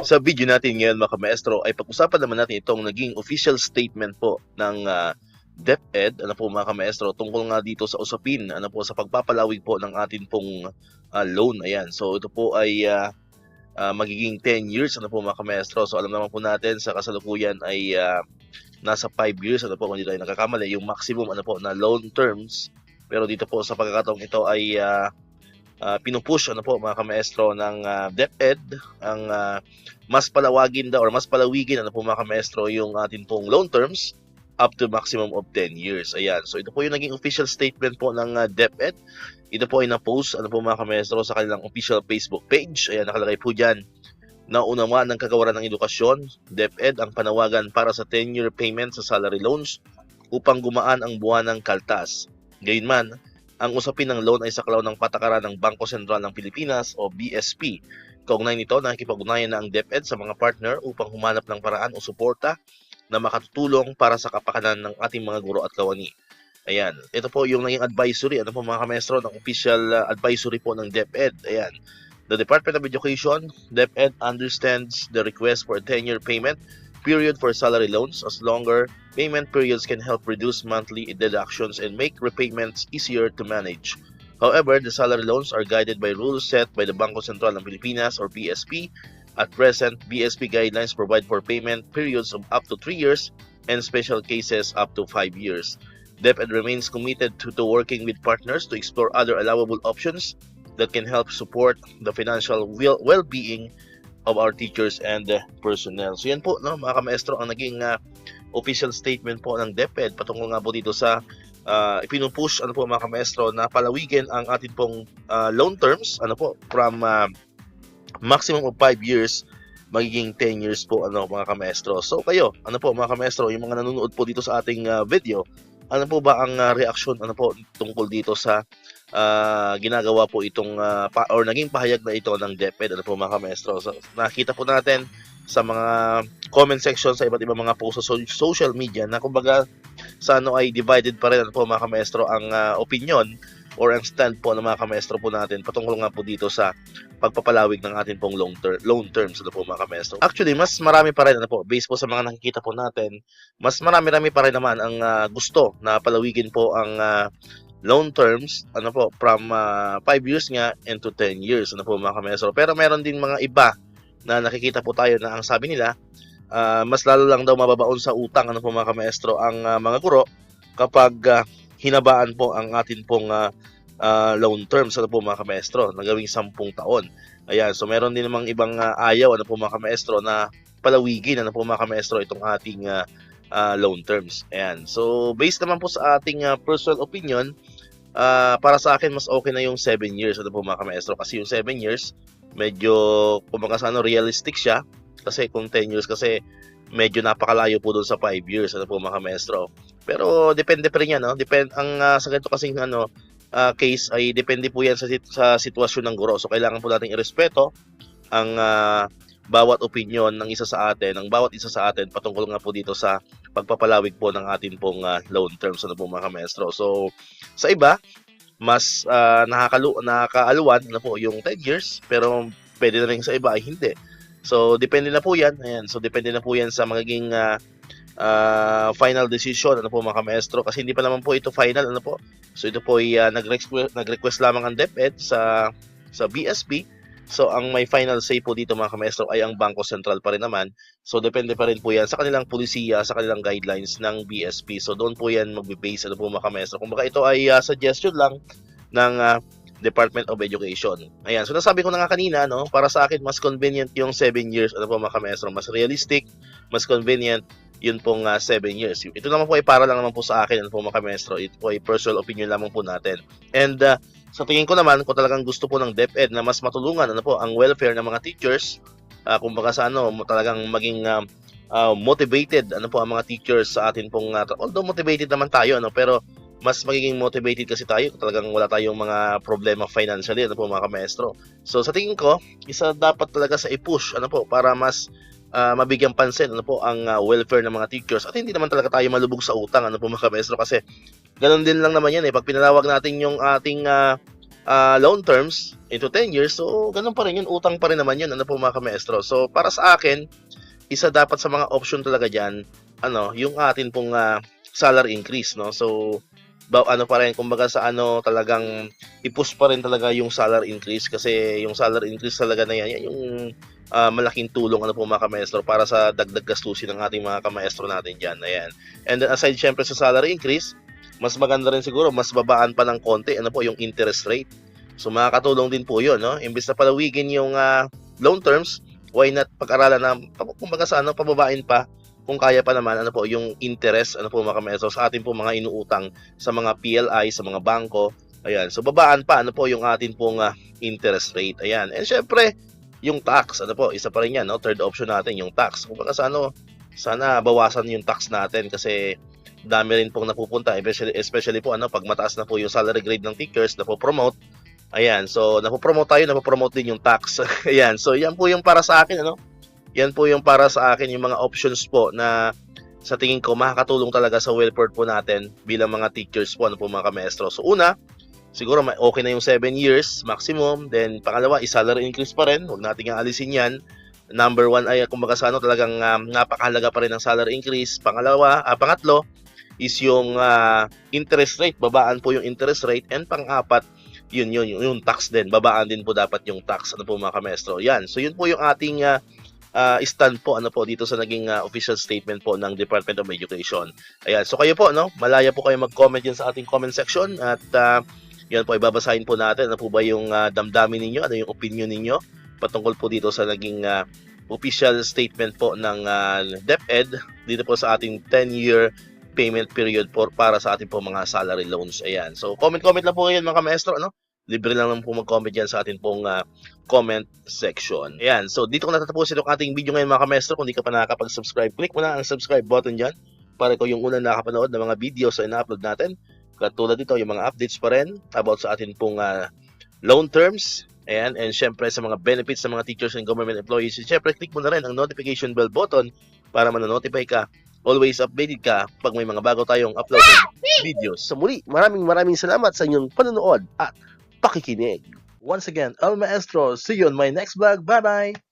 Sa video natin ngayon mga maestro ay pag-usapan naman natin itong naging official statement po ng DepEd, ano po mga maestro, tungkol nga dito sa usapin, ano po, sa pagpapalawig po ng atin pong loan. Ayan, so ito po ay magiging 10 years, ano po mga maestro. So alam naman po natin sa kasalukuyan ay nasa 5 years, ano po, kung hindi tayo nakakamali, yung maximum ano po na loan terms. Pero dito po sa pagkakataong ito ay pinupush ano po mga maestro ng DepEd ang mas palawagin daw or mas palawigin ano po mga maestro yung atin pong loan terms up to maximum of 10 years. Ayan. So ito po yung naging official statement po ng DepEd. Ito po ay na-post ano po mga maestro sa kanilang official Facebook page. Ayan, nakalagay po diyan: naunawaan ng Kagawaran ng Edukasyon, DepEd ang panawagan para sa 10-year payment sa salary loans upang gumaan ang buwanang kaltas. Gayunman, ang usapin ng loan ay saklaw ng patakaran ng Bangko Sentral ng Pilipinas o BSP. Kaugnay nito, nakikipag-ugnayan na ang DepEd sa mga partner upang humanap ng paraan o suporta na makatutulong para sa kapakanan ng ating mga guro at kawani. Ayan, ito po yung naging advisory, ano po mga maestro, ng official advisory po ng DepEd. Ayan, the Department of Education, DepEd understands the request for a 10-year payment period for salary loans, as longer payment periods can help reduce monthly deductions and make repayments easier to manage. However, the salary loans are guided by rules set by the Bangko Sentral ng Pilipinas or BSP. At present, BSP guidelines provide for payment periods of up to 3 years and special cases up to 5 years. DepEd remains committed to working with partners to explore other allowable options that can help support the financial well-being of our teachers and personnel. So yan po, no, mga maestro, ang naging official statement po ng DepEd patungkol nga po dito sa ipinupush ano po mga maestro na palawigin ang atin pong loan terms ano po from maximum of 5 years magiging 10 years po ano mga maestro. So kayo, ano po mga maestro, yung mga nanonood po dito sa ating video, ano po ba ang reaksyon ano po tungkol dito sa ginagawa po itong or naging pahayag na ito ng DepEd, ano po mga maestro? So, nakita po natin sa mga comment section sa iba't ibang mga post sa social media na kumbaga sa ano ay divided pa rin ano po mga maestro ang opinion or ang stand po ng mga maestro po natin patungkol nga po dito sa pagpapalawig ng ating pong loan terms ano po mga maestro. Actually, mas marami pa rin ano po, based po sa mga nakikita po natin, mas marami pa rin naman ang gusto na palawigin po ang loan terms ano po from 5 years nga into 10 years ano po mga maestro. Pero meron din mga iba na nakikita po tayo na ang sabi nila mas lalo lang daw mababaon sa utang ano po mga maestro ang mga guro kapag hinabaan po ang atin pong loan terms ano po mga maestro na gawing 10 taon. Ayan, so meron din namang ibang ayaw ano po mga maestro na palawigin ano po mga maestro itong ating loan terms. Ayan, so based naman po sa ating personal opinion, para sa akin mas okay na yung 7 years ano po mga maestro, kasi yung 7 years medyo kumbaga sa ano realistic siya, kasi kung 10 years kasi medyo napakalayo po doon sa 5 years ano po mga maestro. Pero depende pa rin yan, no? Ang sa ganito kasing case ay depende po yan sa sitwasyon ng guro. So kailangan po nating irespeto ang bawat opinion ng isa sa atin, ng bawat isa sa atin patungkol nga po dito sa pagpapalawig po ng atin pong loan terms ano po mga maestro. So sa iba mas nakakaaluwan na po yung 10 years, pero pwede na rin sa iba ay hindi. So depende na po yan. Ayan, so depende na po yan sa magiging final decision ano po mga maestro, kasi hindi pa naman po ito final ano po. So ito po ay nag-request lamang ang DepEd sa BSP. So ang may final say po dito mga maestro ay ang Bangko Sentral pa rin naman. So depende pa rin po yan sa kanilang pulisiya, sa kanilang guidelines ng BSP. So doon po yan magbe-base ano po mga maestro. Kung baka ito ay suggestion lang ng Department of Education. Ayan, so nasabi ko na nga kanina, no, para sa akin mas convenient yung 7 years ano po mga maestro, mas realistic, mas convenient yun pong 7 years. Ito naman po ay para lang naman po sa akin ano po mga maestro. Ito po ay personal opinion lamang po natin. And sa tingin ko naman, kung talagang gusto po ng DepEd na mas matulungan ano po ang welfare ng mga teachers, kumbaga sa ano talagang maging motivated ano po ang mga teachers sa atin pong although motivated naman tayo ano, pero mas magiging motivated kasi tayo kung talagang wala tayong mga problema financially ano po mga maestro. So sa tingin ko, isa dapat talaga sa i-push ano po para mas mabigyan pansin ano po ang welfare ng mga teachers, at hindi naman talaga tayo malubog sa utang ano po mga maestro, kasi ganun din lang naman yan pag pinalawag natin yung ating loan terms into 10 years, so ganun pa rin yun, utang pa rin naman yun, ano po mga ka-maestro. So para sa akin, isa dapat sa mga option talaga dyan, yung atin pong salary increase, no? So ano pa rin, kumbaga sa talagang i-push pa rin talaga yung salary increase, kasi yung salary increase talaga na yan yung malaking tulong, ano po mga ka-maestro, para sa dagdag gastusin ng ating mga ka-maestro natin dyan. Ayan. And then aside syempre sa salary increase, mas maganda rin siguro, mas babaan pa ng konti, ano po, yung interest rate. So makakatulong din po yun, no? Imbes na palawigin yung loan terms, why not pag-aralan na, kumbaga sa pababain pa, kung kaya pa naman, ano po, yung interest, ano po mga ka-maestro, sa atin po mga inuutang sa mga PLI, sa mga bangko. Ayan, so babaan pa, ano po, yung atin pong interest rate. Ayan, and syempre, yung tax, ano po, isa pa rin yan, no? Third option natin, yung tax. Kumbaga sa sana bawasan yung tax natin, kasi dami rin pong napupunta, especially po pag mataas na po yung salary grade ng teachers, napopromote. Ayan, so napopromote tayo, napopromote din yung tax. Ayan, so yan po yung para sa akin, yan po yung para sa akin, yung mga options po na sa tingin ko makakatulong talaga sa welfare po natin bilang mga teachers po, ano po mga ka-maestro. So una, siguro okay na yung 7 years maximum. Then pangalawa, salary increase pa rin, huwag nating aalisin yan. Number 1 ay kumbaga sa talagang napakahalaga pa rin ng salary increase. Pangatlo is yung interest rate, babaan po yung interest rate. And pang-apat, yung tax din, babaan din po dapat yung tax, ano po mga ka-maestro. Yan, so yun po yung ating stand po, ano po, dito sa naging official statement po ng Department of Education. Ayan, so kayo po, malaya po kayo mag-comment yan sa ating comment section, at yan po, ibabasahin po natin, ano po ba yung damdamin ninyo, ano yung opinion ninyo patungkol po dito sa naging official statement po ng DepEd dito po sa ating 10-year payment period para sa ating po mga salary loans. Ayan, so comment lang po ngayon mga ka-maestro, libre lang po mag-comment yan sa ating pong comment section. Ayan, so dito ko natatapusin itong ating video ngayon mga ka-maestro. Kung di ka pa nakakapag-subscribe, click mo na ang subscribe button dyan para ikaw yung unang nakapanood ng mga videos na ina-upload natin. Katulad dito, yung mga updates pa rin about sa ating pong loan terms. Ayan, and syempre sa mga benefits ng mga teachers and government employees. Syempre, click mo na rin ang notification bell button para ma-notify ka. Always updated ka pag may mga bago tayong upload videos. So muli, maraming salamat sa inyong panonood at pakikinig. Once again, El Maestro, see you on my next vlog. Bye-bye!